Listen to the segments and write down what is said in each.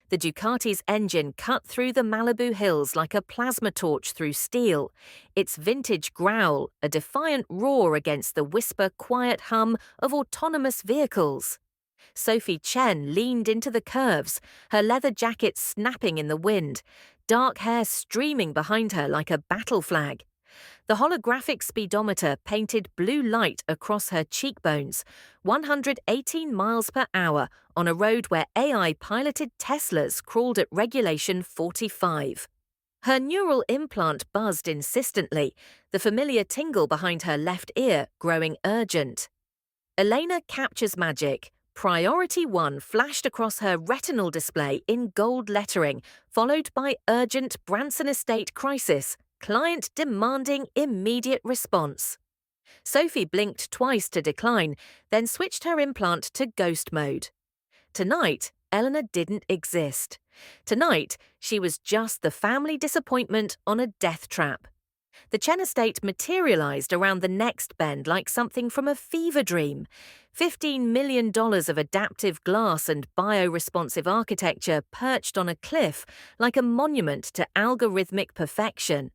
The Ducati's engine cut through the Malibu hills like a plasma torch through steel, its vintage growl a defiant roar against the whisper-quiet hum of autonomous vehicles. Sophie Chen leaned into the curves, her leather jacket snapping in the wind, dark hair streaming behind her like a battle flag. The holographic speedometer painted blue light across her cheekbones, 118 miles per hour on a road where AI-piloted Teslas crawled at regulation 45. Her neural implant buzzed insistently, the familiar tingle behind her left ear growing urgent. Elena captures magic. Priority 1 flashed across her retinal display in gold lettering, followed by urgent Branson Estate crisis, client demanding immediate response. Sophie blinked twice to decline, then switched her implant to ghost mode. Tonight, Eleanor didn't exist. Tonight, she was just the family disappointment on a death trap. The Chen estate materialized around the next bend like something from a fever dream. $15 million of adaptive glass and bioresponsive architecture perched on a cliff like a monument to algorithmic perfection.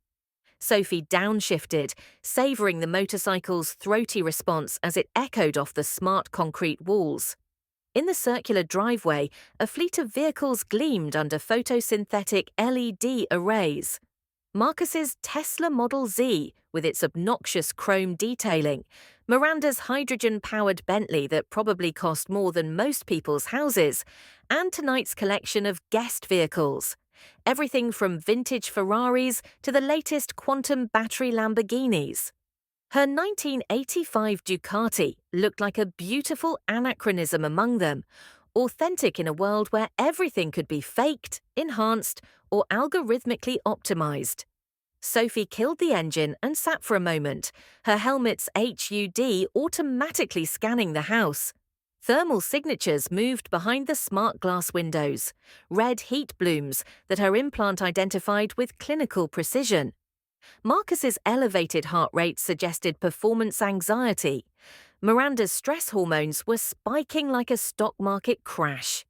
Sophie downshifted, savoring the motorcycle's throaty response as it echoed off the smart concrete walls. In the circular driveway, a fleet of vehicles gleamed under photosynthetic LED arrays. Marcus's Tesla Model Z, with its obnoxious chrome detailing, Miranda's hydrogen-powered Bentley that probably cost more than most people's houses, and tonight's collection of guest vehicles. Everything from vintage Ferraris to the latest quantum battery Lamborghinis. Her 1985 Ducati looked like a beautiful anachronism among them, authentic in a world where everything could be faked, enhanced, or algorithmically optimized. Sophie killed the engine and sat for a moment, her helmet's HUD automatically scanning the house. Thermal signatures moved behind the smart glass windows, red heat blooms that her implant identified with clinical precision. Marcus's elevated heart rate suggested performance anxiety. Miranda's stress hormones were spiking like a stock market crash.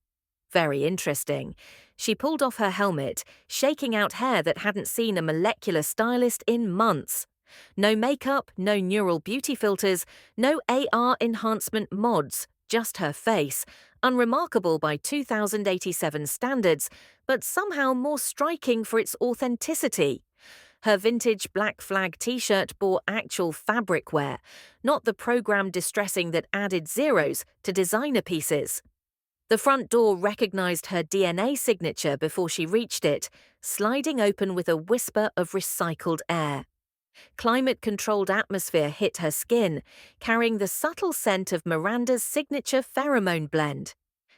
Very interesting. She pulled off her helmet, shaking out hair that hadn't seen a molecular stylist in months. No makeup, no neural beauty filters, no AR enhancement mods, just her face, unremarkable by 2087 standards, but somehow more striking for its authenticity. Her vintage Black Flag t-shirt bore actual fabric wear, not the program distressing that added zeros to designer pieces. The front door recognized her DNA signature before she reached it, sliding open with a whisper of recycled air. Climate-controlled atmosphere hit her skin, carrying the subtle scent of Miranda's signature pheromone blend.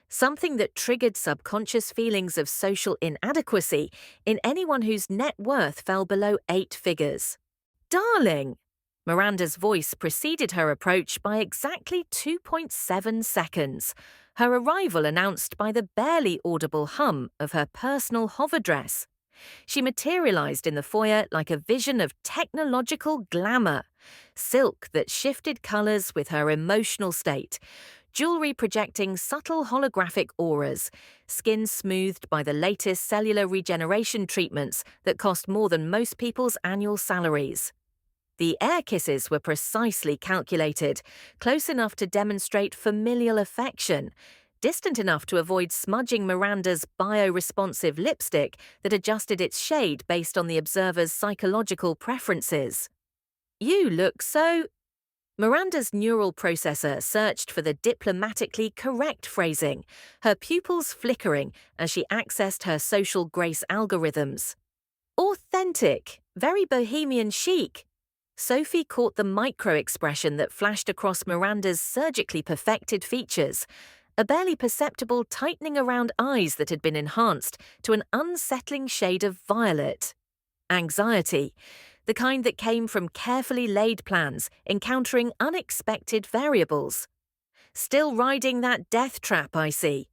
Something that triggered subconscious feelings of social inadequacy in anyone whose net worth fell below 8 figures. "Darling!" Miranda's voice preceded her approach by exactly 2.7 seconds, her arrival announced by the barely audible hum of her personal hover dress. She materialized in the foyer like a vision of technological glamour, silk that shifted colors with her emotional state, jewelry projecting subtle holographic auras, skin smoothed by the latest cellular regeneration treatments that cost more than most people's annual salaries. The air kisses were precisely calculated, close enough to demonstrate familial affection, distant enough to avoid smudging Miranda's bioresponsive lipstick that adjusted its shade based on the observer's psychological preferences. "You look so..." Miranda's neural processor searched for the diplomatically correct phrasing, her pupils flickering as she accessed her social grace algorithms. "Authentic, very bohemian chic." Sophie caught the micro-expression that flashed across Miranda's surgically perfected features, a barely perceptible tightening around eyes that had been enhanced to an unsettling shade of violet. Anxiety, the kind that came from carefully laid plans encountering unexpected variables. "Still riding that death trap, I see."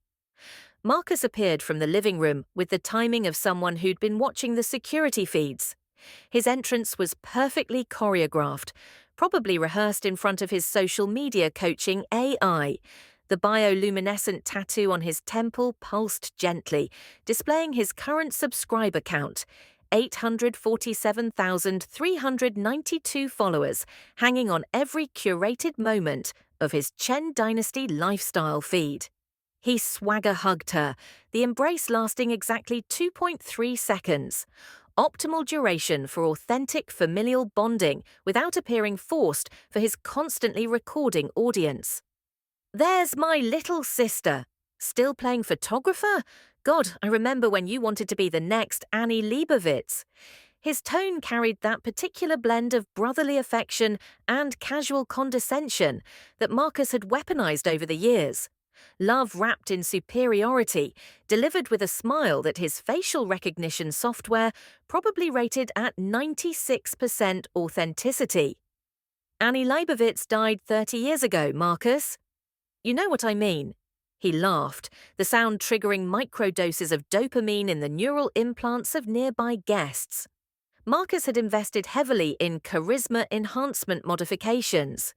Marcus appeared from the living room with the timing of someone who'd been watching the security feeds. His entrance was perfectly choreographed, probably rehearsed in front of his social media coaching AI. The bioluminescent tattoo on his temple pulsed gently, displaying his current subscriber count, 847,392 followers, hanging on every curated moment of his Chen Dynasty lifestyle feed. He swagger hugged her, the embrace lasting exactly 2.3 seconds. Optimal duration for authentic familial bonding without appearing forced for his constantly recording audience. There's my little sister. Still playing photographer? God, I remember when you wanted to be the next Annie Leibovitz. His tone carried that particular blend of brotherly affection and casual condescension that Marcus had weaponized over the years. Love wrapped in superiority, delivered with a smile that his facial recognition software probably rated at 96% authenticity. Annie Leibovitz died 30 years ago, Marcus. You know what I mean. He laughed, the sound triggering microdoses of dopamine in the neural implants of nearby guests. Marcus had invested heavily in charisma enhancement modifications.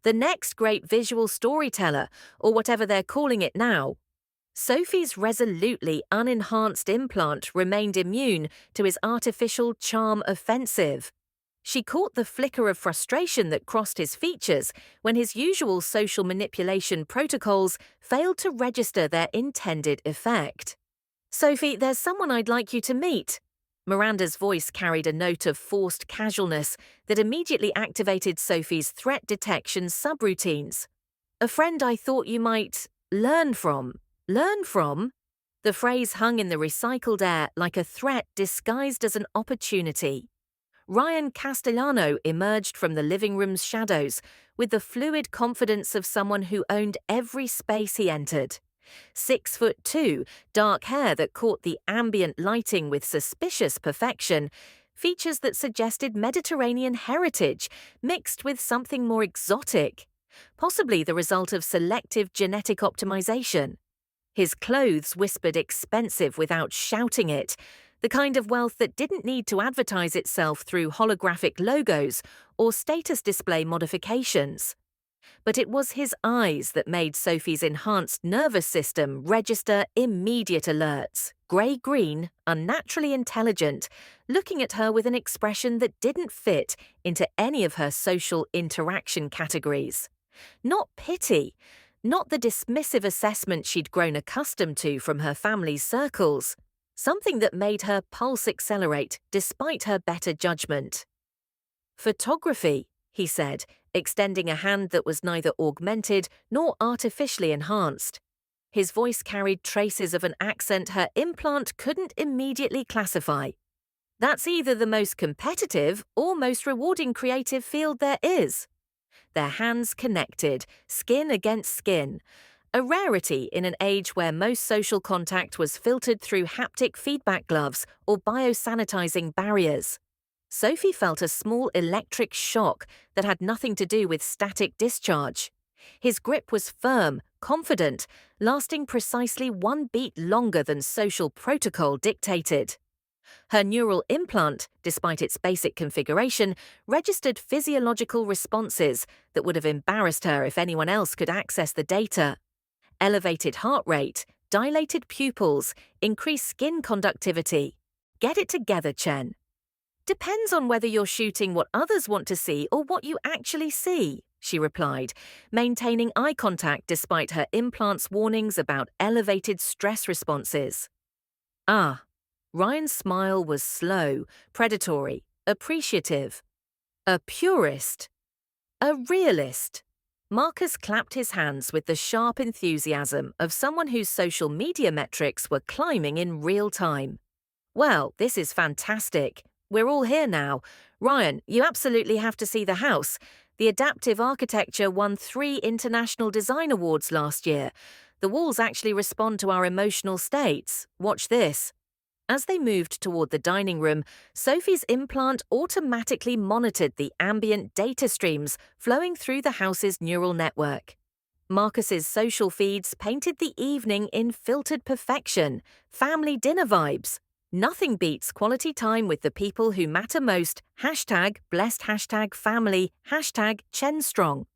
The next great visual storyteller, or whatever they're calling it now. Sophie's resolutely unenhanced implant remained immune to his artificial charm offensive. She caught the flicker of frustration that crossed his features when his usual social manipulation protocols failed to register their intended effect. Sophie, there's someone I'd like you to meet. Miranda's voice carried a note of forced casualness that immediately activated Sophie's threat detection subroutines. A friend I thought you might learn from. Learn from? The phrase hung in the recycled air like a threat disguised as an opportunity. Ryan Castellano emerged from the living room's shadows with the fluid confidence of someone who owned every space he entered. 6'2", dark hair that caught the ambient lighting with suspicious perfection, features that suggested Mediterranean heritage mixed with something more exotic, possibly the result of selective genetic optimization. His clothes whispered expensive without shouting it, the kind of wealth that didn't need to advertise itself through holographic logos or status display modifications. But it was his eyes that made Sophie's enhanced nervous system register immediate alerts, grey-green, unnaturally intelligent, looking at her with an expression that didn't fit into any of her social interaction categories. Not pity, not the dismissive assessment she'd grown accustomed to from her family's circles. Something that made her pulse accelerate despite her better judgment. Photography, he said, extending a hand that was neither augmented nor artificially enhanced. His voice carried traces of an accent her implant couldn't immediately classify. That's either the most competitive or most rewarding creative field there is. Their hands connected, skin against skin. A rarity in an age where most social contact was filtered through haptic feedback gloves or biosanitizing barriers. Sophie felt a small electric shock that had nothing to do with static discharge. His grip was firm, confident, lasting precisely one beat longer than social protocol dictated. Her neural implant, despite its basic configuration, registered physiological responses that would have embarrassed her if anyone else could access the data. Elevated heart rate, dilated pupils, increased skin conductivity. Get it together, Chen. Depends on whether you're shooting what others want to see or what you actually see, she replied, maintaining eye contact despite her implant's warnings about elevated stress responses. Ah, Ryan's smile was slow, predatory, appreciative. A purist. A realist. Marcus clapped his hands with the sharp enthusiasm of someone whose social media metrics were climbing in real time. Well, this is fantastic. We're all here now. Ryan, you absolutely have to see the house. The adaptive architecture won 3 international design awards last year. The walls actually respond to our emotional states. Watch this. As they moved toward the dining room, Sophie's implant automatically monitored the ambient data streams flowing through the house's neural network. Marcus's social feeds painted the evening in filtered perfection, family dinner vibes. Nothing beats quality time with the people who matter most, #blessed #family, #ChenStrong.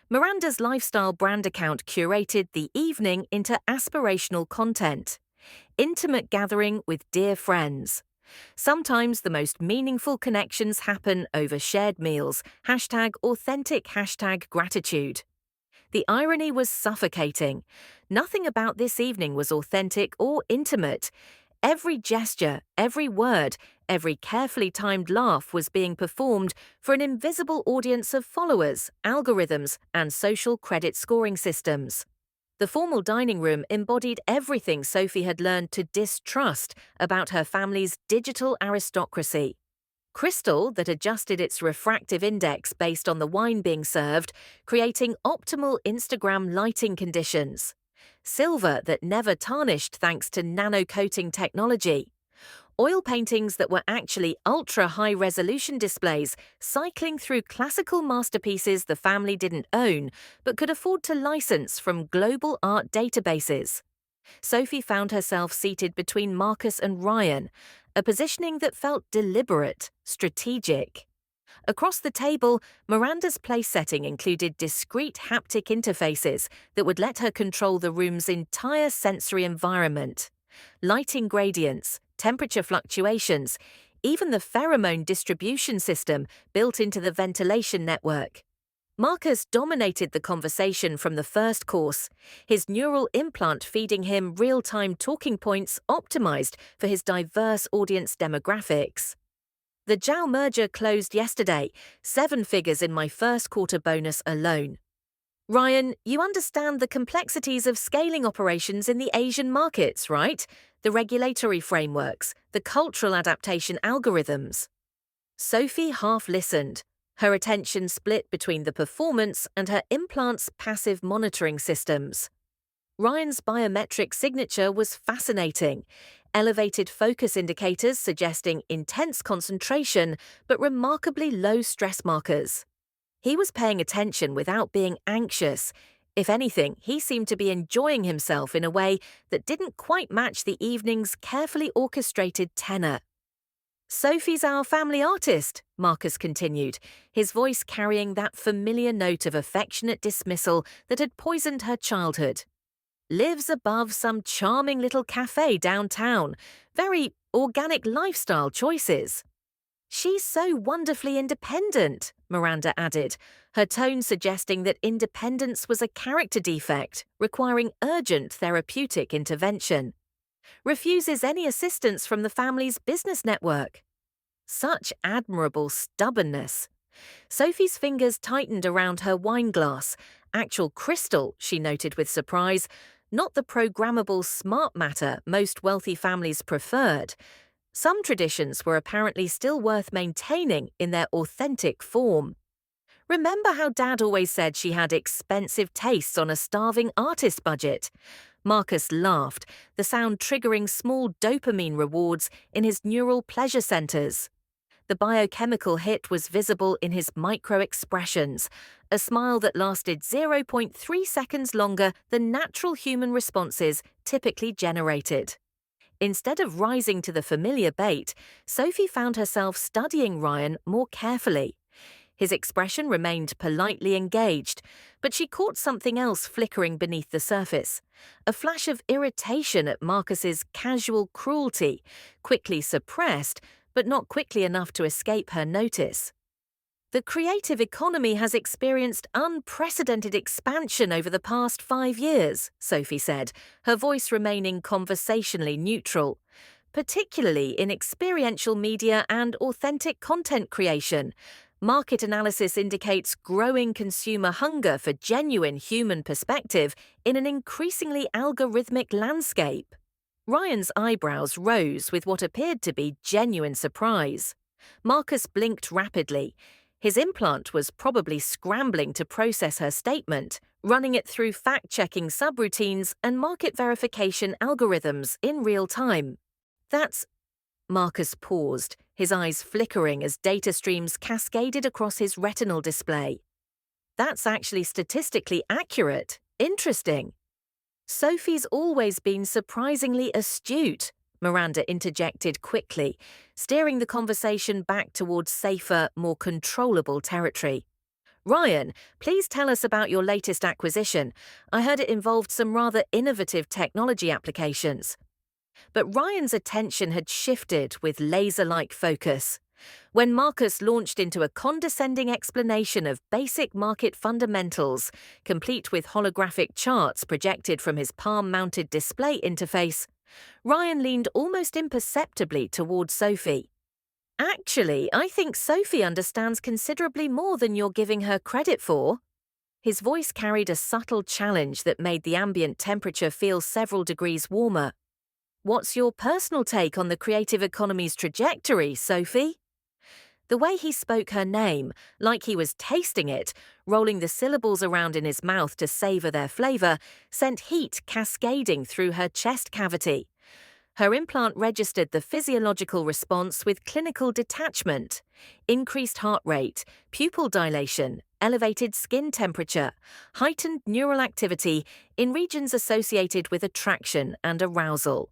Miranda's lifestyle brand account curated the evening into aspirational content. Intimate gathering with dear friends. Sometimes the most meaningful connections happen over shared meals, #authentic #gratitude. The irony was suffocating. Nothing about this evening was authentic or intimate. Every gesture, every word, every carefully timed laugh was being performed for an invisible audience of followers, algorithms, and social credit scoring systems. The formal dining room embodied everything Sophie had learned to distrust about her family's digital aristocracy. Crystal that adjusted its refractive index based on the wine being served, creating optimal Instagram lighting conditions. Silver that never tarnished thanks to nano-coating technology. Oil paintings that were actually ultra-high-resolution displays, cycling through classical masterpieces the family didn't own but could afford to license from global art databases. Sophie found herself seated between Marcus and Ryan, a positioning that felt deliberate, strategic. Across the table, Miranda's place setting included discrete haptic interfaces that would let her control the room's entire sensory environment. Lighting gradients, temperature fluctuations, even the pheromone distribution system built into the ventilation network. Marcus dominated the conversation from the first course, his neural implant feeding him real-time talking points optimized for his diverse audience demographics. The Zhao merger closed yesterday, 7 figures in my first quarter bonus alone. Ryan, you understand the complexities of scaling operations in the Asian markets, right? The regulatory frameworks, the cultural adaptation algorithms. Sophie half listened, her attention split between the performance and her implant's passive monitoring systems. Ryan's biometric signature was fascinating. Elevated focus indicators suggesting intense concentration but remarkably low stress markers. He was paying attention without being anxious. If anything, he seemed to be enjoying himself in a way that didn't quite match the evening's carefully orchestrated tenor. Sophie's our family artist, Marcus continued, his voice carrying that familiar note of affectionate dismissal that had poisoned her childhood. Lives above some charming little cafe downtown. Very organic lifestyle choices. She's so wonderfully independent, Miranda added, her tone suggesting that independence was a character defect, requiring urgent therapeutic intervention. Refuses any assistance from the family's business network. Such admirable stubbornness. Sophie's fingers tightened around her wine glass. Actual crystal, she noted with surprise, not the programmable smart matter most wealthy families preferred. Some traditions were apparently still worth maintaining in their authentic form. Remember how Dad always said she had expensive tastes on a starving artist budget? Marcus laughed, the sound triggering small dopamine rewards in his neural pleasure centers. The biochemical hit was visible in his micro-expressions, a smile that lasted 0.3 seconds longer than natural human responses typically generated. Instead of rising to the familiar bait, Sophie found herself studying Ryan more carefully. His expression remained politely engaged, but she caught something else flickering beneath the surface. A flash of irritation at Marcus's casual cruelty, quickly suppressed, but not quickly enough to escape her notice. The creative economy has experienced unprecedented expansion over the past 5 years, Sophie said, her voice remaining conversationally neutral, particularly in experiential media and authentic content creation. Market analysis indicates growing consumer hunger for genuine human perspective in an increasingly algorithmic landscape. Ryan's eyebrows rose with what appeared to be genuine surprise. Marcus blinked rapidly. His implant was probably scrambling to process her statement, running it through fact-checking subroutines and market verification algorithms in real time. That's... Marcus paused, his eyes flickering as data streams cascaded across his retinal display. That's actually statistically accurate. Interesting. Sophie's always been surprisingly astute, Miranda interjected quickly, steering the conversation back towards safer, more controllable territory. Ryan, please tell us about your latest acquisition. I heard it involved some rather innovative technology applications. But Ryan's attention had shifted with laser-like focus. When Marcus launched into a condescending explanation of basic market fundamentals, complete with holographic charts projected from his palm-mounted display interface, Ryan leaned almost imperceptibly toward Sophie. Actually, I think Sophie understands considerably more than you're giving her credit for. His voice carried a subtle challenge that made the ambient temperature feel several degrees warmer. What's your personal take on the creative economy's trajectory, Sophie? The way he spoke her name, like he was tasting it, rolling the syllables around in his mouth to savor their flavor, sent heat cascading through her chest cavity. Her implant registered the physiological response with clinical detachment, increased heart rate, pupil dilation, elevated skin temperature, heightened neural activity in regions associated with attraction and arousal.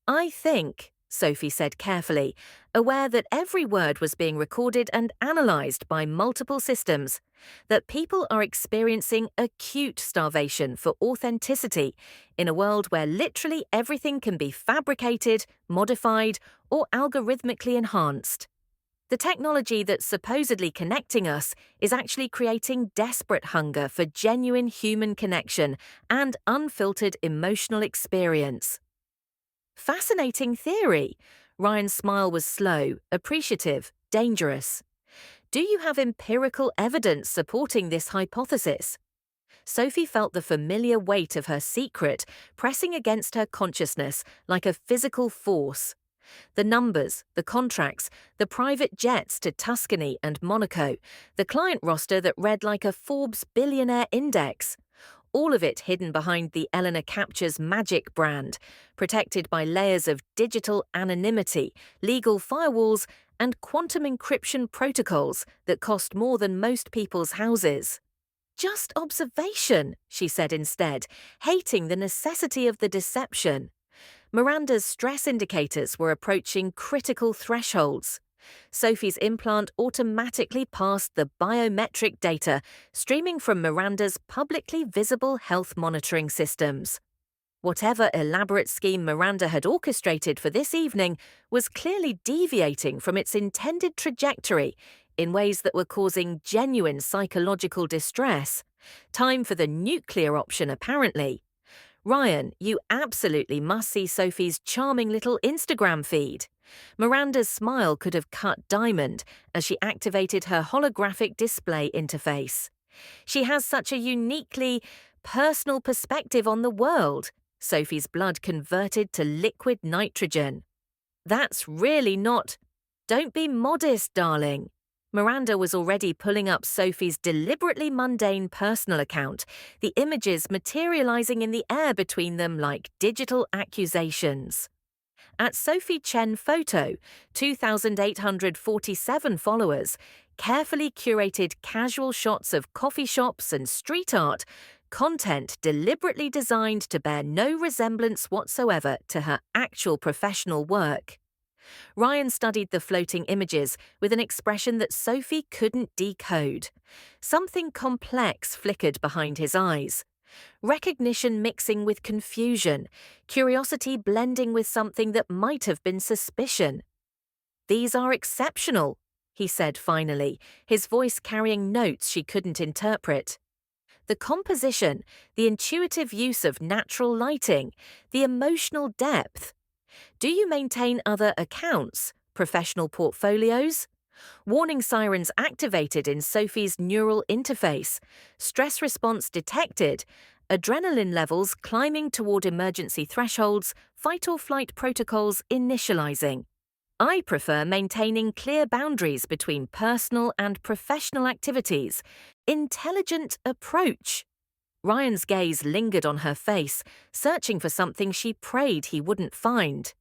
I think, Sophie said carefully, aware that every word was being recorded and analyzed by multiple systems, that people are experiencing acute starvation for authenticity in a world where literally everything can be fabricated, modified, or algorithmically enhanced. The technology that's supposedly connecting us is actually creating desperate hunger for genuine human connection and unfiltered emotional experience. Fascinating theory. Ryan's smile was slow, appreciative, dangerous. Do you have empirical evidence supporting this hypothesis? Sophie felt the familiar weight of her secret pressing against her consciousness like a physical force. The numbers, the contracts, the private jets to Tuscany and Monaco, the client roster that read like a Forbes billionaire index. All of it hidden behind the Eleanor Captures Magic brand, protected by layers of digital anonymity, legal firewalls, and quantum encryption protocols that cost more than most people's houses. Just observation, she said instead, hating the necessity of the deception. Miranda's stress indicators were approaching critical thresholds. Sophie's implant automatically passed the biometric data streaming from Miranda's publicly visible health monitoring systems. Whatever elaborate scheme Miranda had orchestrated for this evening was clearly deviating from its intended trajectory in ways that were causing genuine psychological distress. Time for the nuclear option, apparently. Ryan, you absolutely must see Sophie's charming little Instagram feed. Miranda's smile could have cut diamond as she activated her holographic display interface. She has such a uniquely personal perspective on the world. Sophie's blood converted to liquid nitrogen. That's really not... Don't be modest, darling. Miranda was already pulling up Sophie's deliberately mundane personal account, the images materializing in the air between them like digital accusations. At Sophie Chen Photo, 2,847 followers, carefully curated casual shots of coffee shops and street art, content deliberately designed to bear no resemblance whatsoever to her actual professional work. Ryan studied the floating images with an expression that Sophie couldn't decode. Something complex flickered behind his eyes. Recognition mixing with confusion, curiosity blending with something that might have been suspicion. "These are exceptional," he said finally, his voice carrying notes she couldn't interpret. The composition, the intuitive use of natural lighting, the emotional depth. Do you maintain other accounts, professional portfolios? Warning sirens activated in Sophie's neural interface, stress response detected, adrenaline levels climbing toward emergency thresholds, fight-or-flight protocols initializing. I prefer maintaining clear boundaries between personal and professional activities. Intelligent approach. Ryan's gaze lingered on her face, searching for something she prayed he wouldn't find.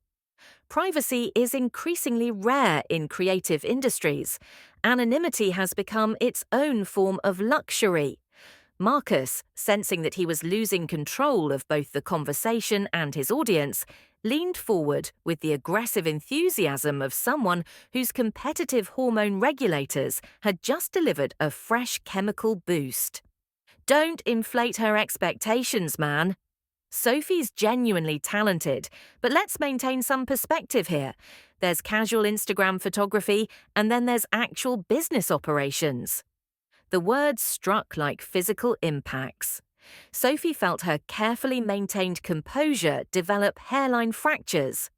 Privacy is increasingly rare in creative industries. Anonymity has become its own form of luxury. Marcus, sensing that he was losing control of both the conversation and his audience, leaned forward with the aggressive enthusiasm of someone whose competitive hormone regulators had just delivered a fresh chemical boost. "Don't inflate her expectations, man. Sophie's genuinely talented, but let's maintain some perspective here. There's casual Instagram photography, and then there's actual business operations." The words struck like physical impacts. Sophie felt her carefully maintained composure develop hairline fractures.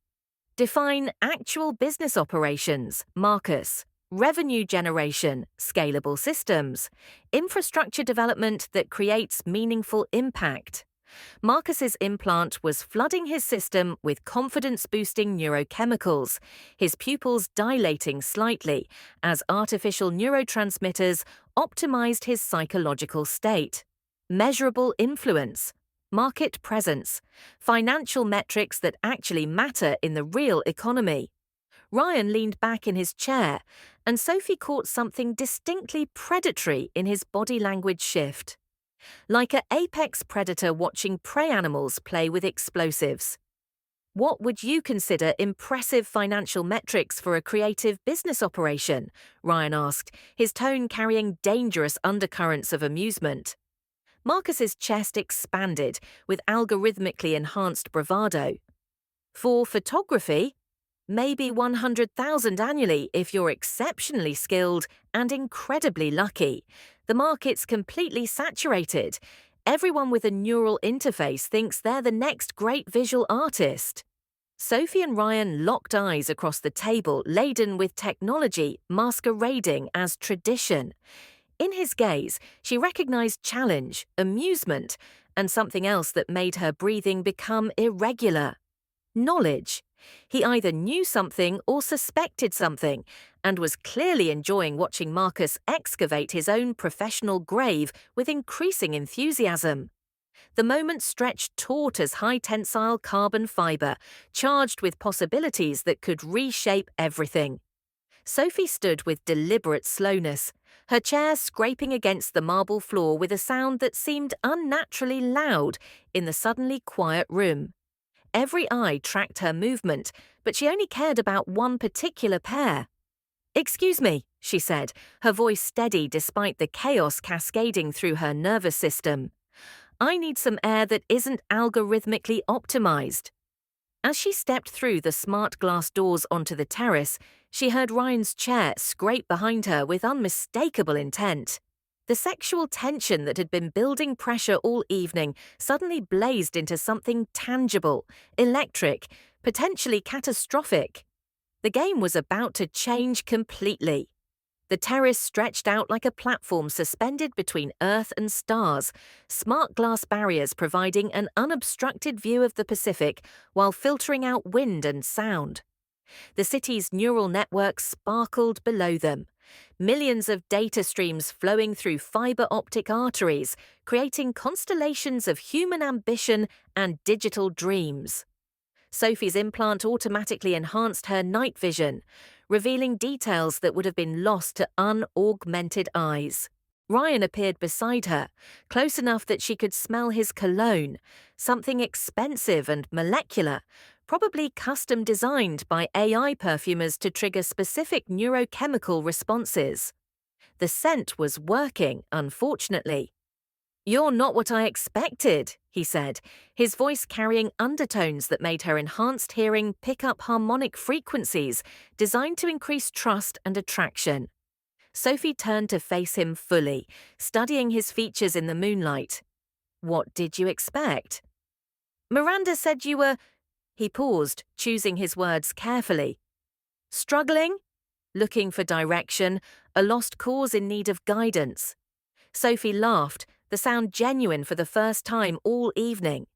"Define actual business operations, Marcus. Revenue generation, scalable systems. Infrastructure development that creates meaningful impact." Marcus's implant was flooding his system with confidence-boosting neurochemicals, his pupils dilating slightly as artificial neurotransmitters optimized his psychological state. Measurable influence, market presence, financial metrics that actually matter in the real economy. Ryan leaned back in his chair, and Sophie caught something distinctly predatory in his body language shift. Like an apex predator watching prey animals play with explosives. "What would you consider impressive financial metrics for a creative business operation?" Ryan asked, his tone carrying dangerous undercurrents of amusement. Marcus's chest expanded with algorithmically enhanced bravado. "For photography? Maybe 100,000 annually if you're exceptionally skilled and incredibly lucky. The market's completely saturated. Everyone with a neural interface thinks they're the next great visual artist." Sophie and Ryan locked eyes across the table laden with technology masquerading as tradition. In his gaze, she recognized challenge, amusement, and something else that made her breathing become irregular. Knowledge. He either knew something or suspected something, and was clearly enjoying watching Marcus excavate his own professional grave with increasing enthusiasm. The moment stretched taut as high-tensile carbon fiber, charged with possibilities that could reshape everything. Sophie stood with deliberate slowness, her chair scraping against the marble floor with a sound that seemed unnaturally loud in the suddenly quiet room. Every eye tracked her movement, but she only cared about one particular pair. "Excuse me," she said, her voice steady despite the chaos cascading through her nervous system. "I need some air that isn't algorithmically optimized." As she stepped through the smart glass doors onto the terrace, she heard Ryan's chair scrape behind her with unmistakable intent. The sexual tension that had been building pressure all evening suddenly blazed into something tangible, electric, potentially catastrophic. The game was about to change completely. The terrace stretched out like a platform suspended between Earth and stars, smart glass barriers providing an unobstructed view of the Pacific while filtering out wind and sound. The city's neural network sparkled below them, millions of data streams flowing through fiber optic arteries, creating constellations of human ambition and digital dreams. Sophie's implant automatically enhanced her night vision, revealing details that would have been lost to unaugmented eyes. Ryan appeared beside her, close enough that she could smell his cologne, something expensive and molecular, probably custom designed by AI perfumers to trigger specific neurochemical responses. The scent was working, unfortunately. "You're not what I expected," he said, his voice carrying undertones that made her enhanced hearing pick up harmonic frequencies designed to increase trust and attraction. Sophie turned to face him fully, studying his features in the moonlight. "What did you expect?" "Miranda said you were—" He paused, choosing his words carefully. "Struggling? Looking for direction, a lost cause in need of guidance." Sophie laughed, the sound genuine for the first time all evening.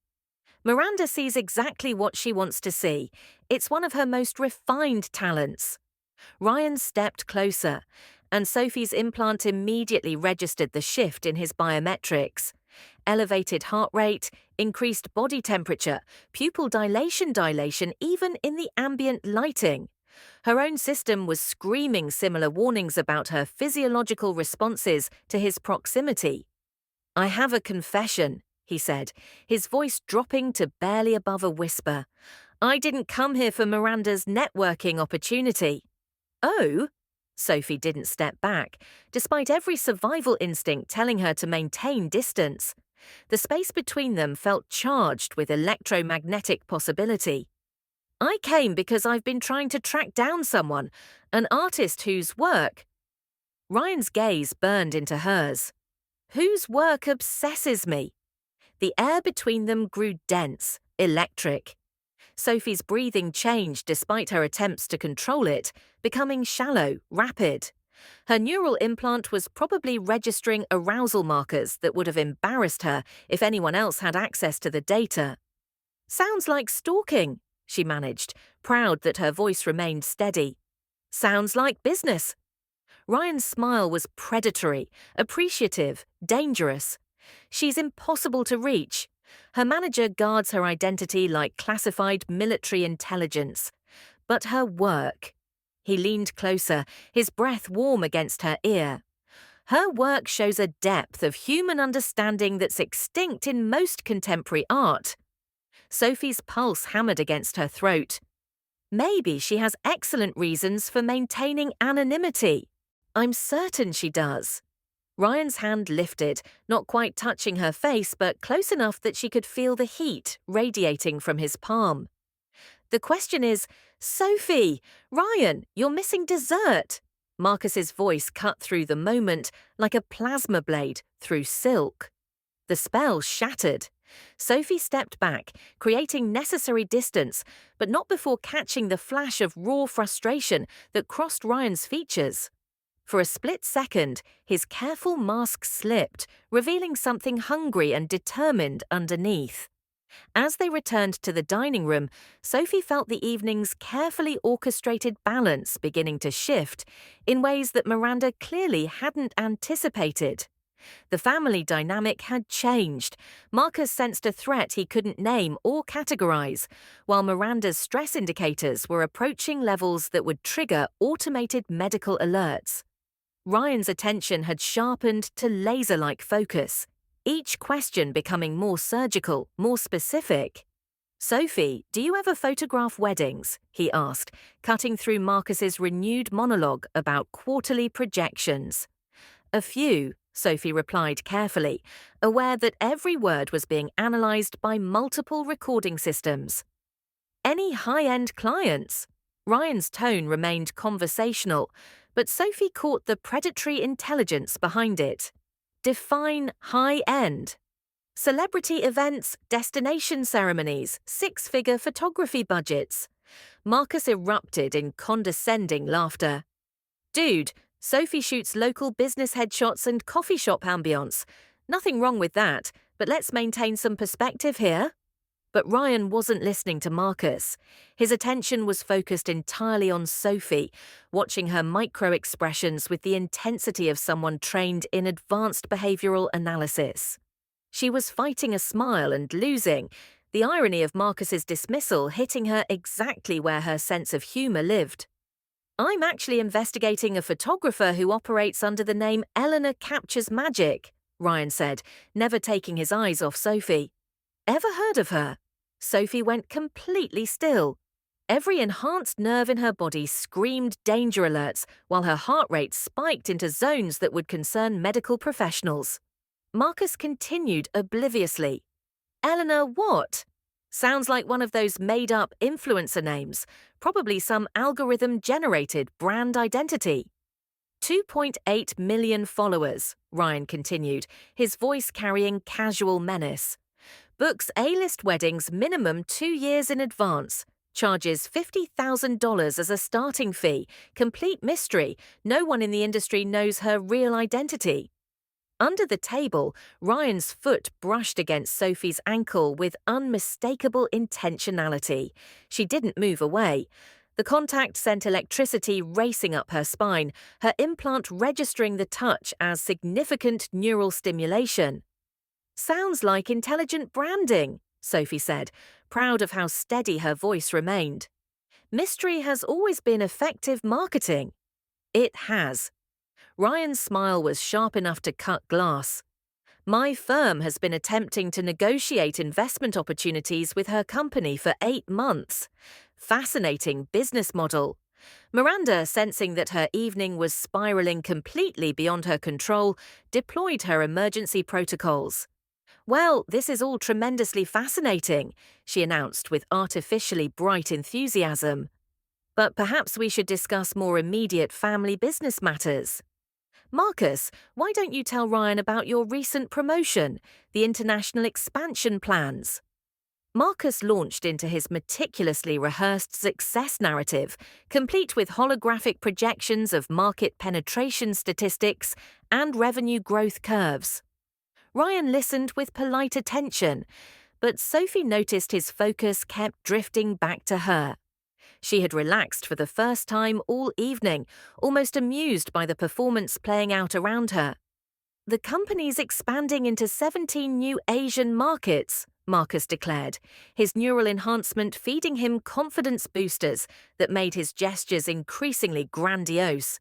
"Miranda sees exactly what she wants to see. It's one of her most refined talents." Ryan stepped closer, and Sophie's implant immediately registered the shift in his biometrics. Elevated heart rate, increased body temperature, pupil dilation even in the ambient lighting. Her own system was screaming similar warnings about her physiological responses to his proximity. I have a confession, he said, his voice dropping to barely above a whisper. I didn't come here for Miranda's networking opportunity. Oh? Sophie didn't step back, despite every survival instinct telling her to maintain distance. The space between them felt charged with electromagnetic possibility. I came because I've been trying to track down someone, an artist whose work. Ryan's gaze burned into hers. Whose work obsesses me? The air between them grew dense, electric. Sophie's breathing changed despite her attempts to control it, becoming shallow, rapid. Her neural implant was probably registering arousal markers that would have embarrassed her if anyone else had access to the data. Sounds like stalking, she managed, proud that her voice remained steady. Sounds like business. Ryan's smile was predatory, appreciative, dangerous. She's impossible to reach. Her manager guards her identity like classified military intelligence. But her work. He leaned closer, his breath warm against her ear. Her work shows a depth of human understanding that's extinct in most contemporary art. Sophie's pulse hammered against her throat. Maybe she has excellent reasons for maintaining anonymity. I'm certain she does. Ryan's hand lifted, not quite touching her face, but close enough that she could feel the heat radiating from his palm. The question is, Sophie, Ryan, you're missing dessert. Marcus's voice cut through the moment like a plasma blade through silk. The spell shattered. Sophie stepped back, creating necessary distance, but not before catching the flash of raw frustration that crossed Ryan's features. For a split second, his careful mask slipped, revealing something hungry and determined underneath. As they returned to the dining room, Sophie felt the evening's carefully orchestrated balance beginning to shift in ways that Miranda clearly hadn't anticipated. The family dynamic had changed. Marcus sensed a threat he couldn't name or categorize, while Miranda's stress indicators were approaching levels that would trigger automated medical alerts. Ryan's attention had sharpened to laser-like focus, each question becoming more surgical, more specific. Sophie, do you ever photograph weddings? He asked, cutting through Marcus's renewed monologue about quarterly projections. A few, Sophie replied carefully, aware that every word was being analyzed by multiple recording systems. Any high-end clients? Ryan's tone remained conversational, but Sophie caught the predatory intelligence behind it. Define high-end. Celebrity events, destination ceremonies, six-figure photography budgets. Marcus erupted in condescending laughter. Dude, Sophie shoots local business headshots and coffee shop ambience. Nothing wrong with that, but let's maintain some perspective here. But Ryan wasn't listening to Marcus. His attention was focused entirely on Sophie, watching her micro-expressions with the intensity of someone trained in advanced behavioral analysis. She was fighting a smile and losing, the irony of Marcus's dismissal hitting her exactly where her sense of humor lived. I'm actually investigating a photographer who operates under the name Eleanor Captures Magic, Ryan said, never taking his eyes off Sophie. Ever heard of her? Sophie went completely still. Every enhanced nerve in her body screamed danger alerts, while her heart rate spiked into zones that would concern medical professionals. Marcus continued obliviously. Eleanor what? Sounds like one of those made-up influencer names, probably some algorithm-generated brand identity. 2.8 million followers, Ryan continued, his voice carrying casual menace. Books A-list weddings minimum 2 years in advance. Charges $50,000 as a starting fee. Complete mystery. No one in the industry knows her real identity. Under the table, Ryan's foot brushed against Sophie's ankle with unmistakable intentionality. She didn't move away. The contact sent electricity racing up her spine, her implant registering the touch as significant neural stimulation. Sounds like intelligent branding, Sophie said, proud of how steady her voice remained. Mystery has always been effective marketing. It has. Ryan's smile was sharp enough to cut glass. My firm has been attempting to negotiate investment opportunities with her company for 8 months. Fascinating business model. Miranda, sensing that her evening was spiraling completely beyond her control, deployed her emergency protocols. Well, this is all tremendously fascinating, she announced with artificially bright enthusiasm. But perhaps we should discuss more immediate family business matters. Marcus, why don't you tell Ryan about your recent promotion, the international expansion plans? Marcus launched into his meticulously rehearsed success narrative, complete with holographic projections of market penetration statistics and revenue growth curves. Ryan listened with polite attention, but Sophie noticed his focus kept drifting back to her. She had relaxed for the first time all evening, almost amused by the performance playing out around her. The company's expanding into 17 new Asian markets, Marcus declared, his neural enhancement feeding him confidence boosters that made his gestures increasingly grandiose.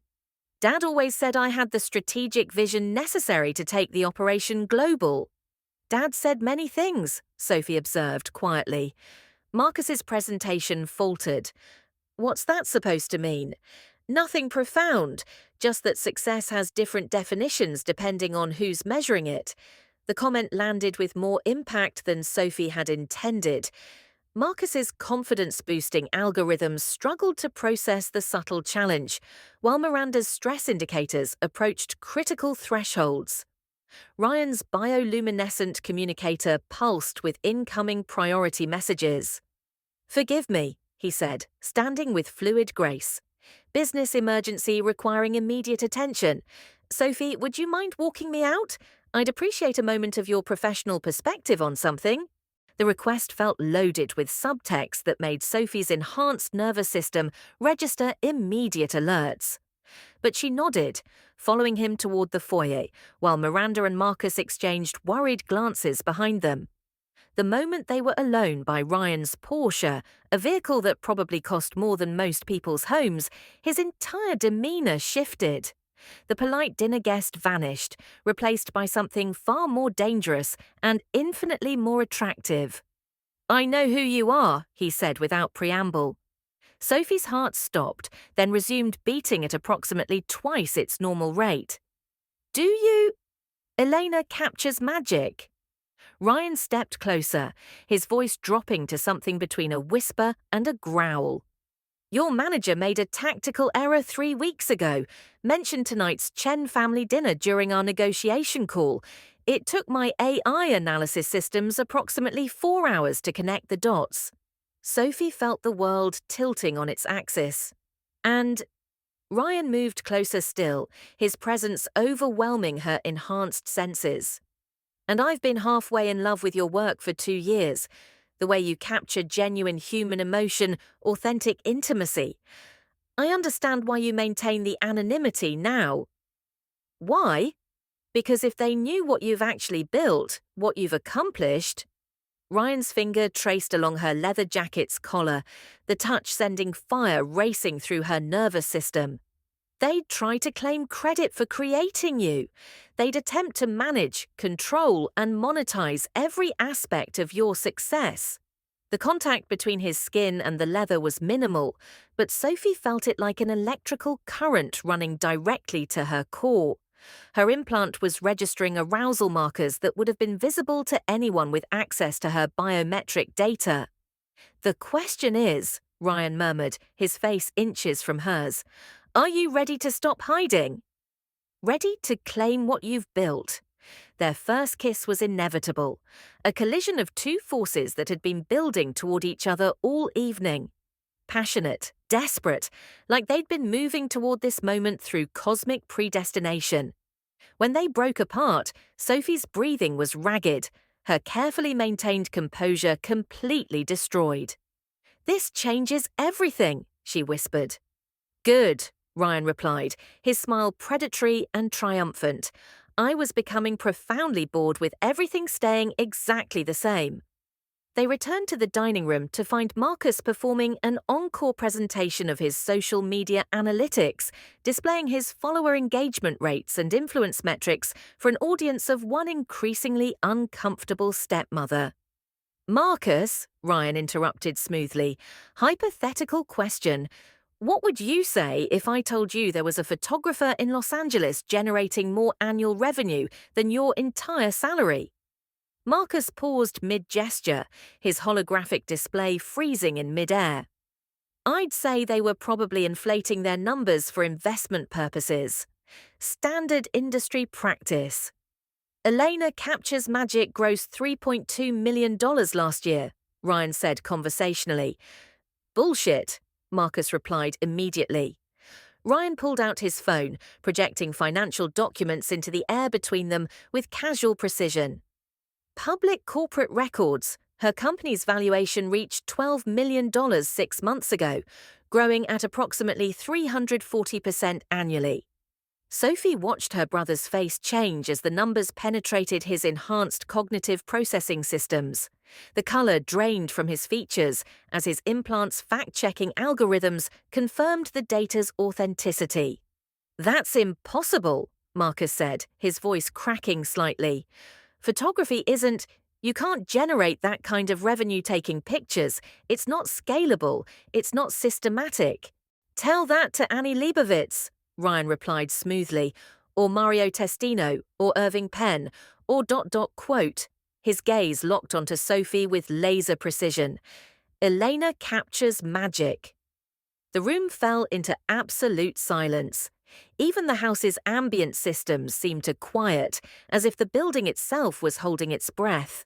Dad always said I had the strategic vision necessary to take the operation global. Dad said many things, Sophie observed quietly. Marcus's presentation faltered. What's that supposed to mean? Nothing profound, just that success has different definitions depending on who's measuring it. The comment landed with more impact than Sophie had intended. Marcus's confidence-boosting algorithms struggled to process the subtle challenge, while Miranda's stress indicators approached critical thresholds. Ryan's bioluminescent communicator pulsed with incoming priority messages. "Forgive me," he said, standing with fluid grace. "Business emergency requiring immediate attention. Sophie, would you mind walking me out? I'd appreciate a moment of your professional perspective on something." The request felt loaded with subtext that made Sophie's enhanced nervous system register immediate alerts. But she nodded, following him toward the foyer, while Miranda and Marcus exchanged worried glances behind them. The moment they were alone by Ryan's Porsche, a vehicle that probably cost more than most people's homes, his entire demeanor shifted. The polite dinner guest vanished, replaced by something far more dangerous and infinitely more attractive. "I know who you are," he said without preamble. Sophie's heart stopped, then resumed beating at approximately twice its normal rate. "Do you?" "Elena captures magic." Ryan stepped closer, his voice dropping to something between a whisper and a growl. "Your manager made a tactical error 3 weeks ago, mentioned tonight's Chen family dinner during our negotiation call. It took my AI analysis systems approximately 4 hours to connect the dots." Sophie felt the world tilting on its axis. "And—" Ryan moved closer still, his presence overwhelming her enhanced senses. "And I've been halfway in love with your work for 2 years. The way you capture genuine human emotion, authentic intimacy. I understand why you maintain the anonymity now." "Why?" "Because if they knew what you've actually built, what you've accomplished—" Ryan's finger traced along her leather jacket's collar, the touch sending fire racing through her nervous system. "They'd try to claim credit for creating you. They'd attempt to manage, control, and monetize every aspect of your success." The contact between his skin and the leather was minimal, but Sophie felt it like an electrical current running directly to her core. Her implant was registering arousal markers that would have been visible to anyone with access to her biometric data. "The question is," Ryan murmured, his face inches from hers, "are you ready to stop hiding? Ready to claim what you've built?" Their first kiss was inevitable, a collision of two forces that had been building toward each other all evening. Passionate, desperate, like they'd been moving toward this moment through cosmic predestination. When they broke apart, Sophie's breathing was ragged, her carefully maintained composure completely destroyed. "This changes everything," she whispered. "Good," Ryan replied, his smile predatory and triumphant. "I was becoming profoundly bored with everything staying exactly the same." They returned to the dining room to find Marcus performing an encore presentation of his social media analytics, displaying his follower engagement rates and influence metrics for an audience of one increasingly uncomfortable stepmother. Marcus, Ryan interrupted smoothly, hypothetical question. What would you say if I told you there was a photographer in Los Angeles generating more annual revenue than your entire salary? Marcus paused mid-gesture, his holographic display freezing in mid-air. I'd say they were probably inflating their numbers for investment purposes. Standard industry practice. Elena Captures Magic grossed $3.2 million last year, Ryan said conversationally. Bullshit, Marcus replied immediately. Ryan pulled out his phone, projecting financial documents into the air between them with casual precision. Public corporate records. Her company's valuation reached $12 million 6 months ago, growing at approximately 340% annually. Sophie watched her brother's face change as the numbers penetrated his enhanced cognitive processing systems. The color drained from his features as his implant's fact-checking algorithms confirmed the data's authenticity. That's impossible, Marcus said, his voice cracking slightly. Photography isn't. You can't generate that kind of revenue taking pictures. It's not scalable. It's not systematic. Tell that to Annie Leibovitz, Ryan replied smoothly, or Mario Testino, or Irving Penn, or ... quote. His gaze locked onto Sophie with laser precision. Elena Captures Magic. The room fell into absolute silence. Even the house's ambient systems seemed to quiet, as if the building itself was holding its breath.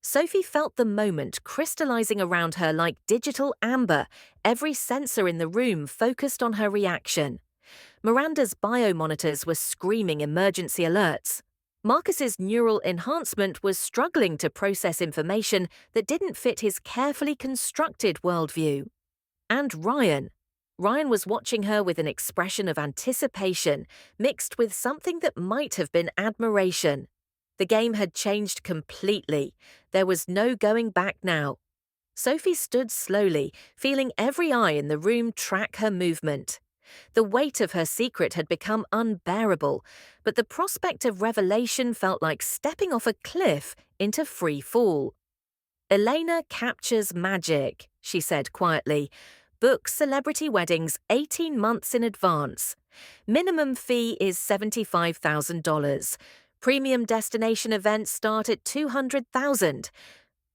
Sophie felt the moment crystallizing around her like digital amber, every sensor in the room focused on her reaction. Miranda's biomonitors were screaming emergency alerts. Marcus's neural enhancement was struggling to process information that didn't fit his carefully constructed worldview. And Ryan was watching her with an expression of anticipation, mixed with something that might have been admiration. The game had changed completely. There was no going back now. Sophie stood slowly, feeling every eye in the room track her movement. The weight of her secret had become unbearable, but the prospect of revelation felt like stepping off a cliff into free fall. Elena Captures Magic, she said quietly. Book celebrity weddings 18 months in advance. Minimum fee is $75,000. Premium destination events start at $200,000.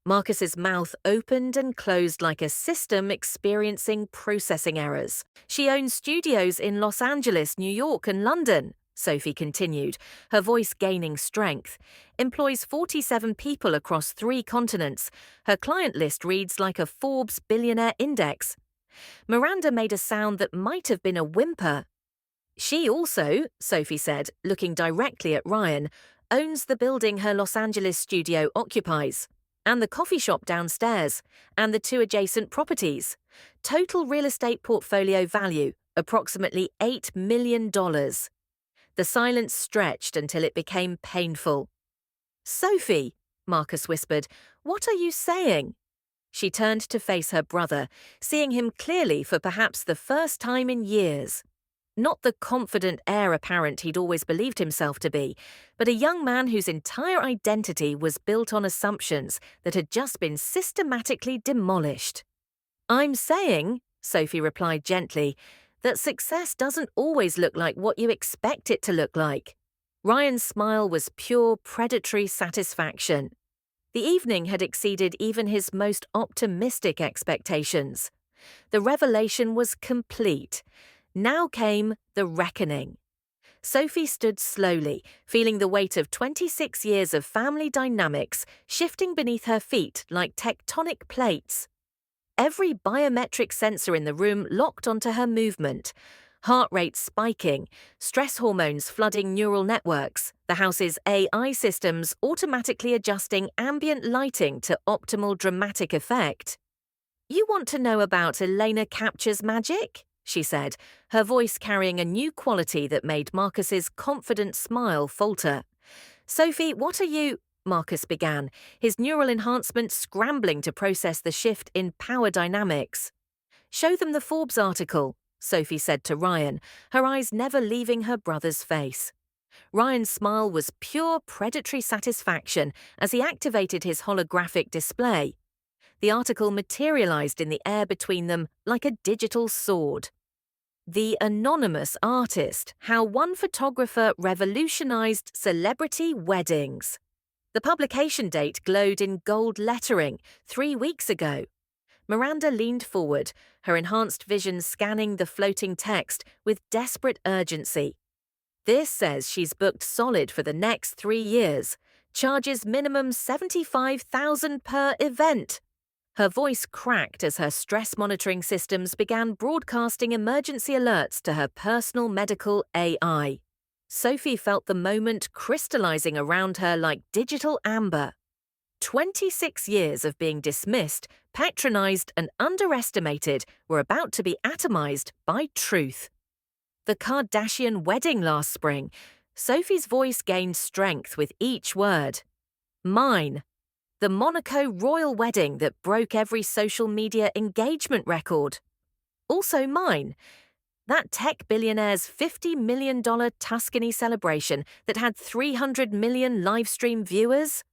Marcus's mouth opened and closed like a system experiencing processing errors. She owns studios in Los Angeles, New York, and London, Sophie continued, her voice gaining strength. Employs 47 people across 3 continents. Her client list reads like a Forbes billionaire index. Miranda made a sound that might have been a whimper. She also, Sophie said, looking directly at Ryan, owns the building her Los Angeles studio occupies, and the coffee shop downstairs, and the 2 adjacent properties. Total real estate portfolio value, approximately $8 million. The silence stretched until it became painful. Sophie, Marcus whispered, what are you saying? She turned to face her brother, seeing him clearly for perhaps the first time in years. Not the confident heir apparent he'd always believed himself to be, but a young man whose entire identity was built on assumptions that had just been systematically demolished. I'm saying, Sophie replied gently, that success doesn't always look like what you expect it to look like. Ryan's smile was pure predatory satisfaction. The evening had exceeded even his most optimistic expectations. The revelation was complete. Now came the reckoning. Sophie stood slowly, feeling the weight of 26 years of family dynamics shifting beneath her feet like tectonic plates. Every biometric sensor in the room locked onto her movement. Heart rate spiking, stress hormones flooding neural networks, the house's AI systems automatically adjusting ambient lighting to optimal dramatic effect. You want to know about Elena Captures Magic? She said, her voice carrying a new quality that made Marcus's confident smile falter. Sophie, what are you… Marcus began, his neural enhancement scrambling to process the shift in power dynamics. Show them the Forbes article, Sophie said to Ryan, her eyes never leaving her brother's face. Ryan's smile was pure predatory satisfaction as he activated his holographic display. The article materialized in the air between them like a digital sword. The Anonymous Artist: How One Photographer Revolutionized Celebrity Weddings. The publication date glowed in gold lettering 3 weeks ago. Miranda leaned forward, her enhanced vision scanning the floating text with desperate urgency. This says she's booked solid for the next 3 years. Charges minimum $75,000 per event. Her voice cracked as her stress monitoring systems began broadcasting emergency alerts to her personal medical AI. Sophie felt the moment crystallizing around her like digital amber. 26 years of being dismissed, patronized, and underestimated were about to be atomized by truth. The Kardashian wedding last spring. Sophie's voice gained strength with each word. Mine. The Monaco royal wedding that broke every social media engagement record. Also mine. That tech billionaire's $50 million Tuscany celebration that had 300 million livestream viewers.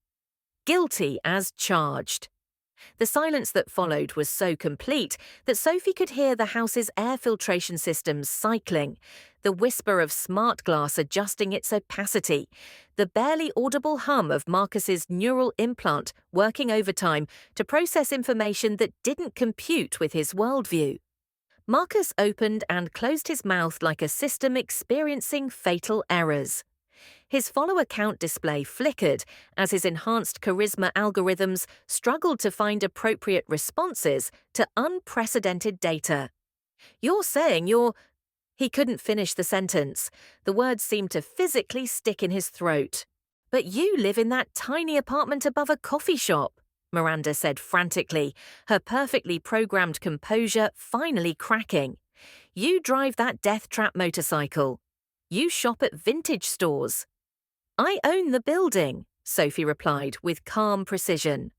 Guilty as charged. The silence that followed was so complete that Sophie could hear the house's air filtration systems cycling, the whisper of smart glass adjusting its opacity, the barely audible hum of Marcus's neural implant working overtime to process information that didn't compute with his worldview. Marcus opened and closed his mouth like a system experiencing fatal errors. His follower count display flickered as his enhanced charisma algorithms struggled to find appropriate responses to unprecedented data. You're saying you're... He couldn't finish the sentence. The words seemed to physically stick in his throat. But you live in that tiny apartment above a coffee shop, Miranda said frantically, her perfectly programmed composure finally cracking. You drive that death trap motorcycle. You shop at vintage stores. I own the building, Sophie replied with calm precision.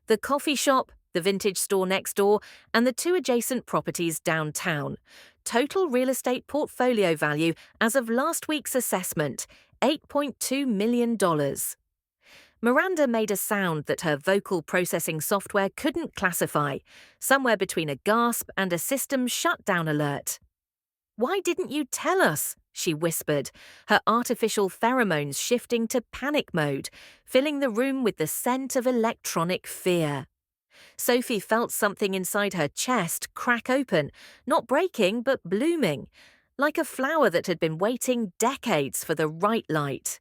The coffee shop, the vintage store next door, and the 2 adjacent properties downtown. Total real estate portfolio value as of last week's assessment, $8.2 million. Miranda made a sound that her vocal processing software couldn't classify, somewhere between a gasp and a system shutdown alert. Why didn't you tell us? She whispered, her artificial pheromones shifting to panic mode, filling the room with the scent of electronic fear. Sophie felt something inside her chest crack open, not breaking but blooming, like a flower that had been waiting decades for the right light.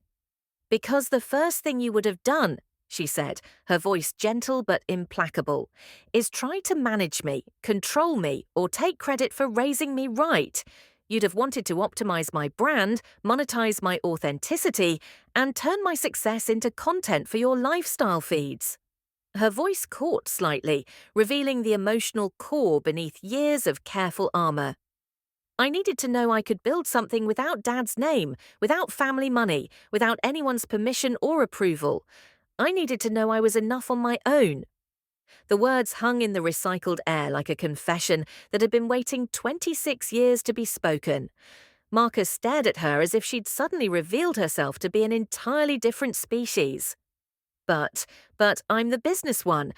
Because the first thing you would have done, she said, her voice gentle but implacable, is try to manage me, control me, or take credit for raising me right. You'd have wanted to optimize my brand, monetize my authenticity, and turn my success into content for your lifestyle feeds. Her voice caught slightly, revealing the emotional core beneath years of careful armor. I needed to know I could build something without Dad's name, without family money, without anyone's permission or approval. I needed to know I was enough on my own. The words hung in the recycled air like a confession that had been waiting 26 years to be spoken. Marcus stared at her as if she'd suddenly revealed herself to be an entirely different species. But I'm the business one.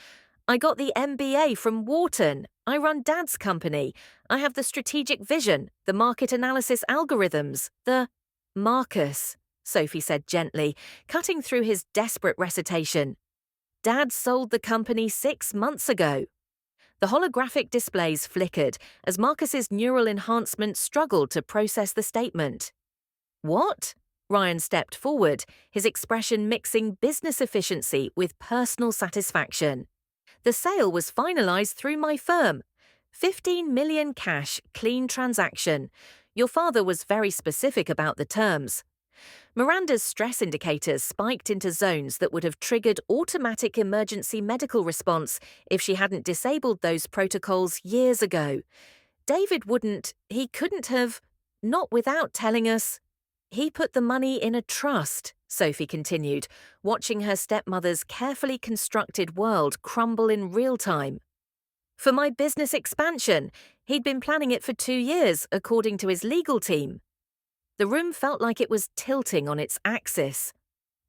I got the MBA from Wharton. I run Dad's company. I have the strategic vision, the market analysis algorithms, the... Marcus, Sophie said gently, cutting through his desperate recitation. Dad sold the company 6 months ago. The holographic displays flickered as Marcus's neural enhancement struggled to process the statement. What? Ryan stepped forward, his expression mixing business efficiency with personal satisfaction. The sale was finalized through my firm. 15 million cash, clean transaction. Your father was very specific about the terms. Miranda's stress indicators spiked into zones that would have triggered automatic emergency medical response if she hadn't disabled those protocols years ago. David he couldn't have, not without telling us. He put the money in a trust, Sophie continued, watching her stepmother's carefully constructed world crumble in real time. For my business expansion, he'd been planning it for 2 years, according to his legal team. The room felt like it was tilting on its axis.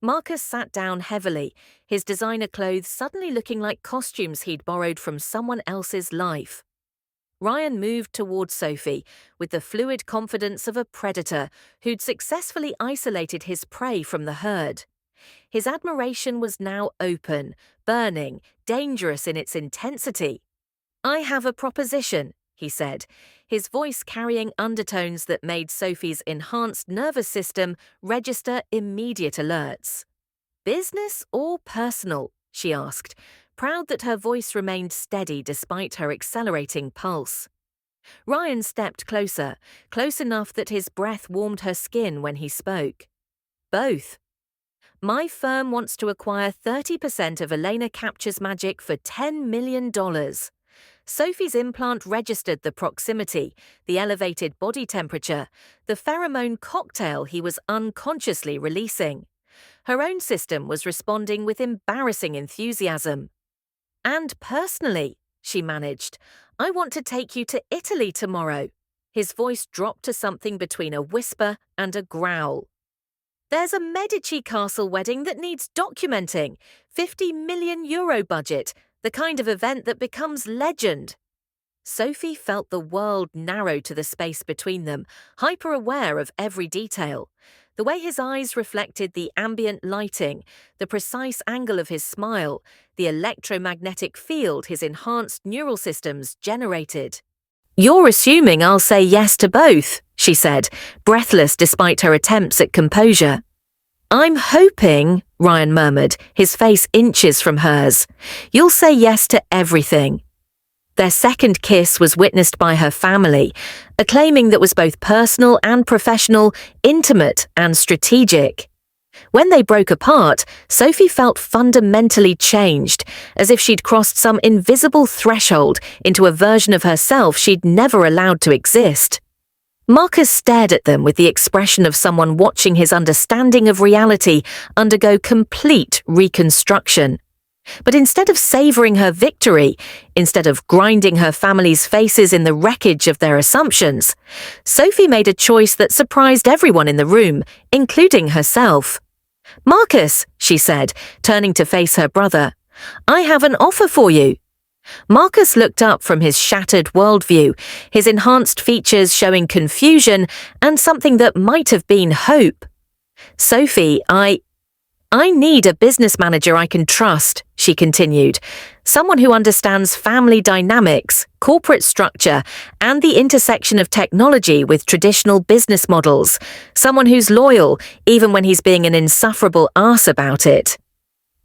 Marcus sat down heavily, his designer clothes suddenly looking like costumes he'd borrowed from someone else's life. Ryan moved towards Sophie with the fluid confidence of a predator who'd successfully isolated his prey from the herd. His admiration was now open, burning, dangerous in its intensity. "I have a proposition," he said, his voice carrying undertones that made Sophie's enhanced nervous system register immediate alerts. "Business or personal?" she asked, proud that her voice remained steady despite her accelerating pulse. Ryan stepped closer, close enough that his breath warmed her skin when he spoke. "Both. My firm wants to acquire 30% of Elena Captures Magic for $10 million. Sophie's implant registered the proximity, the elevated body temperature, the pheromone cocktail he was unconsciously releasing. Her own system was responding with embarrassing enthusiasm. And personally," she managed, "I want to take you to Italy tomorrow." His voice dropped to something between a whisper and a growl. "There's a Medici castle wedding that needs documenting. €50 million budget, the kind of event that becomes legend." Sophie felt the world narrow to the space between them, hyper-aware of every detail. The way his eyes reflected the ambient lighting, the precise angle of his smile, the electromagnetic field his enhanced neural systems generated. "You're assuming I'll say yes to both," she said, breathless despite her attempts at composure. "I'm hoping," Ryan murmured, his face inches from hers, "you'll say yes to everything." Their second kiss was witnessed by her family, a claiming that was both personal and professional, intimate and strategic. When they broke apart, Sophie felt fundamentally changed, as if she'd crossed some invisible threshold into a version of herself she'd never allowed to exist. Marcus stared at them with the expression of someone watching his understanding of reality undergo complete reconstruction. But instead of savoring her victory, instead of grinding her family's faces in the wreckage of their assumptions, Sophie made a choice that surprised everyone in the room, including herself. "Marcus," she said, turning to face her brother, "I have an offer for you." Marcus looked up from his shattered worldview, his enhanced features showing confusion and something that might have been hope. "Sophie, I need a business manager I can trust," she continued. "Someone who understands family dynamics, corporate structure, and the intersection of technology with traditional business models. Someone who's loyal, even when he's being an insufferable arse about it."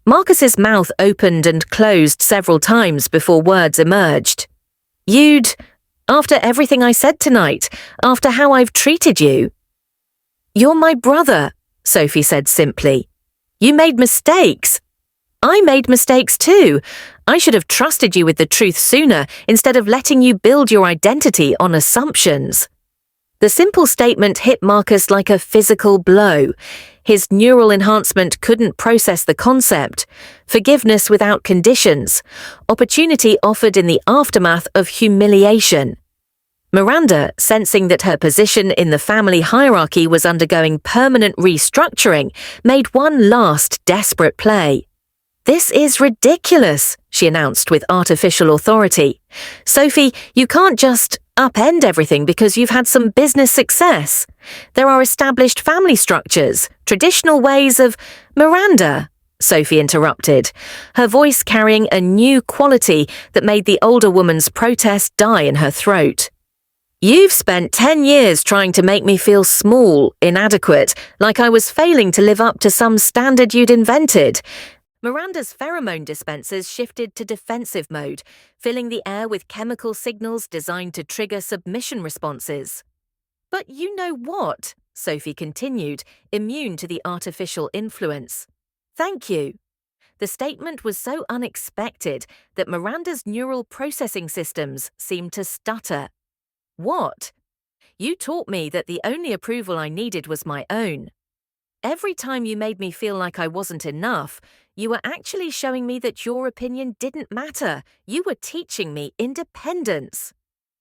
Marcus's mouth opened and closed several times before words emerged. After everything I said tonight, after how I've treated you." "You're my brother," Sophie said simply. "You made mistakes." "I made mistakes too. I should have trusted you with the truth sooner instead of letting you build your identity on assumptions." The simple statement hit Marcus like a physical blow. His neural enhancement couldn't process the concept. Forgiveness without conditions. Opportunity offered in the aftermath of humiliation. Miranda, sensing that her position in the family hierarchy was undergoing permanent restructuring, made one last desperate play. "This is ridiculous," she announced with artificial authority. "Sophie, you can't just upend everything because you've had some business success. There are established family structures, traditional ways of—" "Miranda," Sophie interrupted, her voice carrying a new quality that made the older woman's protest die in her throat. "You've spent 10 years trying to make me feel small, inadequate, like I was failing to live up to some standard you'd invented." Miranda's pheromone dispensers shifted to defensive mode, filling the air with chemical signals designed to trigger submission responses. "But you know what?" Sophie continued, immune to the artificial influence. "Thank you." The statement was so unexpected that Miranda's neural processing systems seemed to stutter. "What?" You taught me that the only approval I needed was my own. Every time you made me feel like I wasn't enough, you were actually showing me that your opinion didn't matter. You were teaching me independence.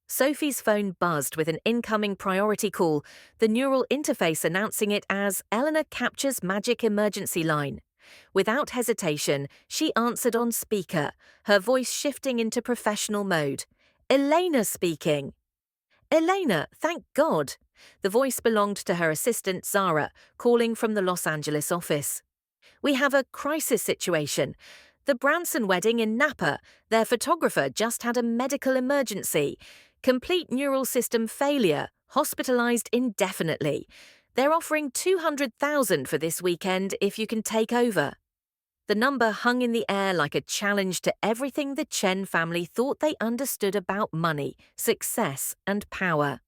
Sophie's phone buzzed with an incoming priority call, the neural interface announcing it as Eleanor Capture's magic emergency line. Without hesitation, she answered on speaker, her voice shifting into professional mode. Elena speaking. Elena, thank God. The voice belonged to her assistant Zara, calling from the Los Angeles office. We have a crisis situation. The Branson wedding in Napa, their photographer just had a medical emergency. Complete neural system failure, hospitalized indefinitely. They're offering $200,000 for this weekend if you can take over. The number hung in the air like a challenge to everything the Chen family thought they understood about money, success, and power.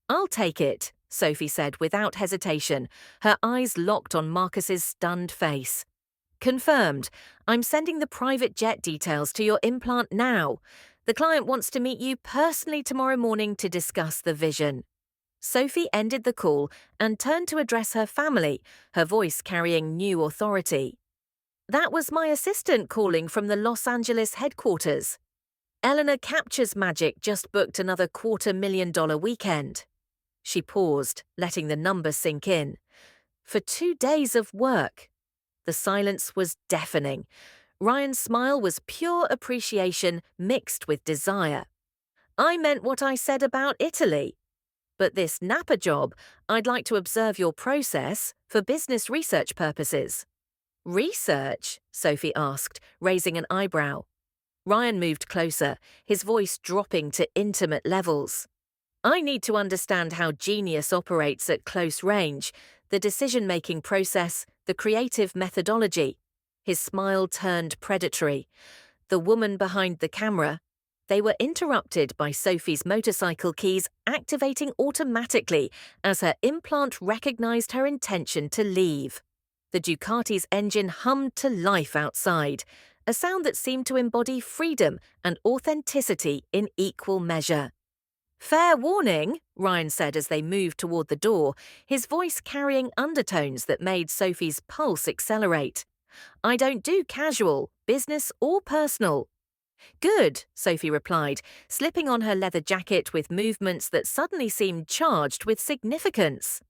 I'll take it, Sophie said without hesitation, her eyes locked on Marcus's stunned face. Confirmed. I'm sending the private jet details to your implant now. The client wants to meet you personally tomorrow morning to discuss the vision. Sophie ended the call and turned to address her family, her voice carrying new authority. That was my assistant calling from the Los Angeles headquarters. Eleanor Capture's Magic just booked another $250,000 weekend. She paused, letting the number sink in. For 2 days of work. The silence was deafening. Ryan's smile was pure appreciation mixed with desire. I meant what I said about Italy. But this Napa job, I'd like to observe your process for business research purposes. Research? Sophie asked, raising an eyebrow. Ryan moved closer, his voice dropping to intimate levels. I need to understand how genius operates at close range, the decision-making process, the creative methodology. His smile turned predatory. The woman behind the camera. They were interrupted by Sophie's motorcycle keys activating automatically as her implant recognized her intention to leave. The Ducati's engine hummed to life outside, a sound that seemed to embody freedom and authenticity in equal measure. Fair warning, Ryan said as they moved toward the door, his voice carrying undertones that made Sophie's pulse accelerate. I don't do casual, business or personal. Good, Sophie replied, slipping on her leather jacket with movements that suddenly seemed charged with significance.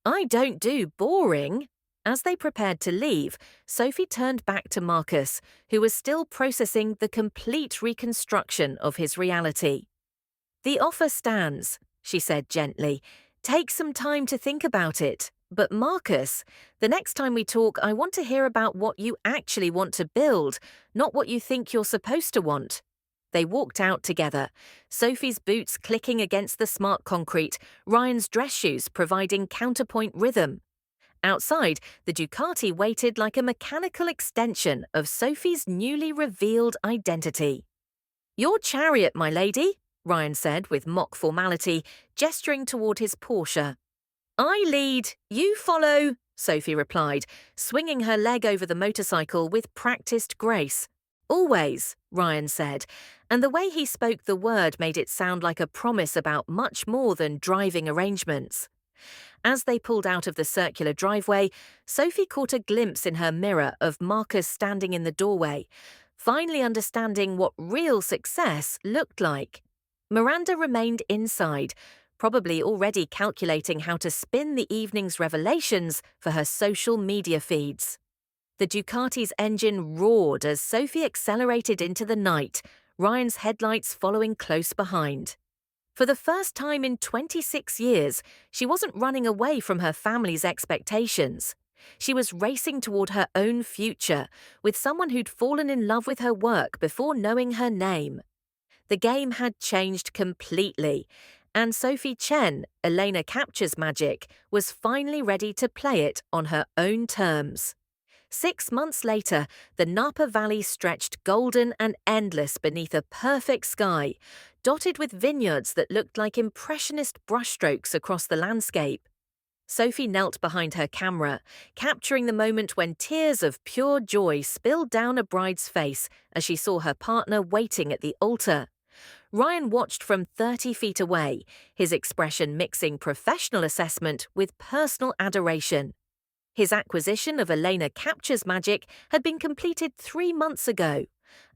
I don't do boring. As they prepared to leave, Sophie turned back to Marcus, who was still processing the complete reconstruction of his reality. The offer stands, she said gently. Take some time to think about it. But Marcus, the next time we talk, I want to hear about what you actually want to build, not what you think you're supposed to want. They walked out together, Sophie's boots clicking against the smart concrete, Ryan's dress shoes providing counterpoint rhythm. Outside, the Ducati waited like a mechanical extension of Sophie's newly revealed identity. Your chariot, my lady, Ryan said with mock formality, gesturing toward his Porsche. I lead, you follow, Sophie replied, swinging her leg over the motorcycle with practiced grace. Always, Ryan said, and the way he spoke the word made it sound like a promise about much more than driving arrangements. As they pulled out of the circular driveway, Sophie caught a glimpse in her mirror of Marcus standing in the doorway, finally understanding what real success looked like. Miranda remained inside, probably already calculating how to spin the evening's revelations for her social media feeds. The Ducati's engine roared as Sophie accelerated into the night, Ryan's headlights following close behind. For the first time in 26 years, she wasn't running away from her family's expectations. She was racing toward her own future, with someone who'd fallen in love with her work before knowing her name. The game had changed completely, and Sophie Chen, Elena Capture's Magic, was finally ready to play it on her own terms. 6 months later, the Napa Valley stretched golden and endless beneath a perfect sky, dotted with vineyards that looked like impressionist brushstrokes across the landscape. Sophie knelt behind her camera, capturing the moment when tears of pure joy spilled down a bride's face as she saw her partner waiting at the altar. Ryan watched from 30 feet away, his expression mixing professional assessment with personal adoration. His acquisition of Elena Capture's Magic had been completed 3 months ago,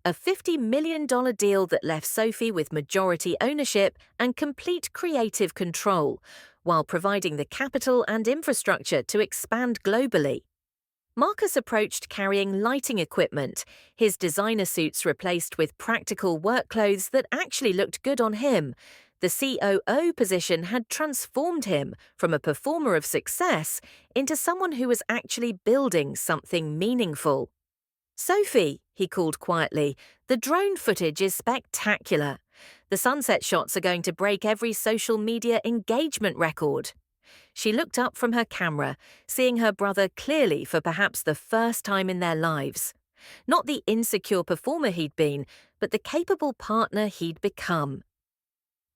a $50 million deal that left Sophie with majority ownership and complete creative control, while providing the capital and infrastructure to expand globally. Marcus approached carrying lighting equipment, his designer suits replaced with practical work clothes that actually looked good on him. The COO position had transformed him from a performer of success into someone who was actually building something meaningful. "Sophie," he called quietly, "the drone footage is spectacular. The sunset shots are going to break every social media engagement record." She looked up from her camera, seeing her brother clearly for perhaps the first time in their lives. Not the insecure performer he'd been, but the capable partner he'd become.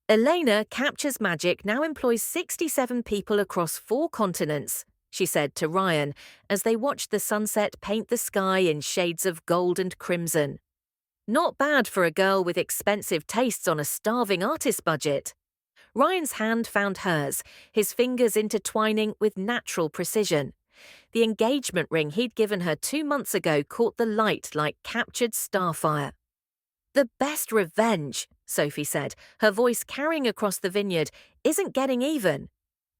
"Elena Capture's Magic now employs 67 people across 4 continents," she said to Ryan as they watched the sunset paint the sky in shades of gold and crimson. "Not bad for a girl with expensive tastes on a starving artist budget." Ryan's hand found hers, his fingers intertwining with natural precision. The engagement ring he'd given her 2 months ago caught the light like captured starfire. "The best revenge," Sophie said, her voice carrying across the vineyard, "isn't getting even.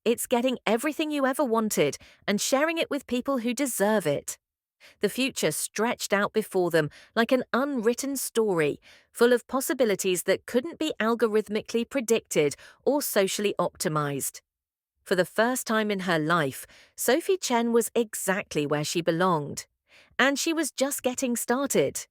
It's getting everything you ever wanted and sharing it with people who deserve it." The future stretched out before them like an unwritten story, full of possibilities that couldn't be algorithmically predicted or socially optimized. For the first time in her life, Sophie Chen was exactly where she belonged. And she was just getting started.